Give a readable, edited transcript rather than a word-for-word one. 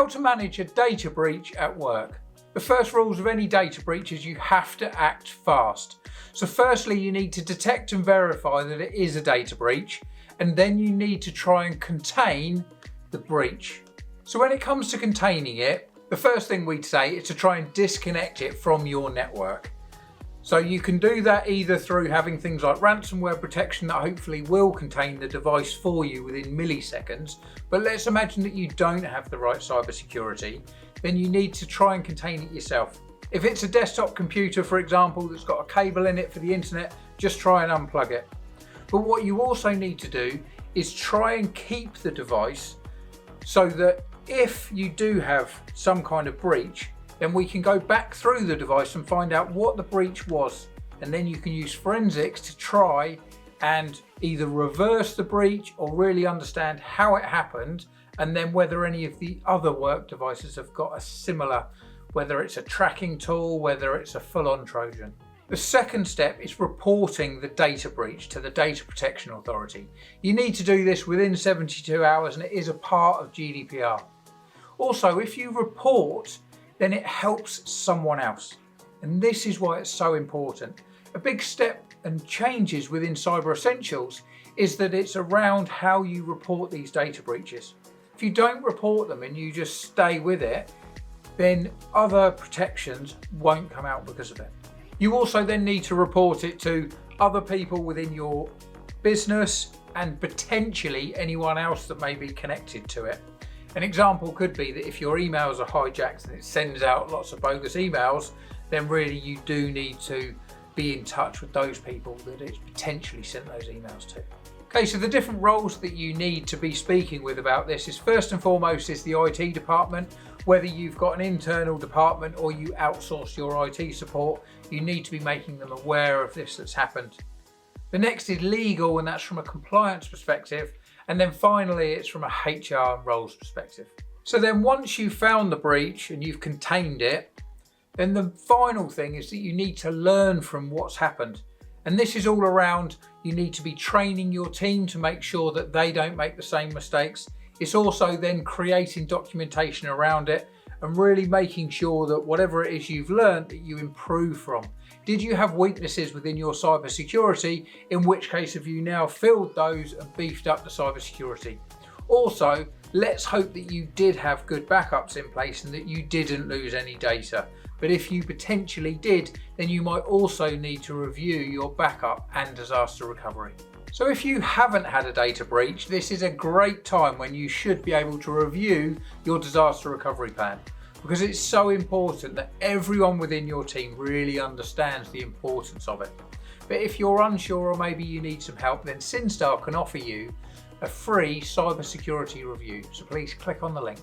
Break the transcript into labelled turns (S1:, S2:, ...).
S1: how to manage a data breach at work. The first rules of any data breach is you have to act fast. So firstly, you need to detect and verify that it is a data breach, and then you need to try and contain the breach. So when it comes to containing it, the first thing we'd say is to try and disconnect it from your network. So you can do that either through having things like ransomware protection that hopefully will contain the device for you within milliseconds. But let's imagine that you don't have the right cybersecurity, then you need to try and contain it yourself. If it's a desktop computer, for example, that's got a cable in it for the internet, just try and unplug it. But what you also need to do is try and keep the device so that if you do have some kind of breach, then we can go back through the device and find out what the breach was. And then you can use forensics to try and either reverse the breach or really understand how it happened, and then whether any of the other work devices have got a similar, whether it's a tracking tool, whether it's a full-on Trojan. The second step is reporting the data breach to the Data Protection Authority. You need to do this within 72 hours and it is a part of GDPR. Also, if you report, then it helps someone else. And this is why it's so important. A big step and changes within Cyber Essentials is that it's around how you report these data breaches. If you don't report them and you just stay with it, then other protections won't come out because of it. You also then need to report it to other people within your business and potentially anyone else that may be connected to it. An example could be that if your emails are hijacked and it sends out lots of bogus emails, then really you do need to be in touch with those people that it's potentially sent those emails to. Okay, so the different roles that you need to be speaking with about this is first and foremost is the IT department. Whether you've got an internal department or you outsource your IT support, you need to be making them aware of this that's happened. The next is legal, and that's from a compliance perspective. And then finally, it's from a HR and roles perspective. So then once you've found the breach and you've contained it, then the final thing is that you need to learn from what's happened. And this is all around, you need to be training your team to make sure that they don't make the same mistakes. It's also then creating documentation around it and really making sure that whatever it is you've learned, that you improve from. Did you have weaknesses within your cybersecurity? In which case have you now filled those and beefed up the cybersecurity? Also, let's hope that you did have good backups in place and that you didn't lose any data. But if you potentially did, then you might also need to review your backup and disaster recovery. So if you haven't had a data breach, this is a great time when you should be able to review your disaster recovery plan, because it's so important that everyone within your team really understands the importance of it. But if you're unsure or maybe you need some help, then Syn-Star can offer you a free cybersecurity review. So please click on the link.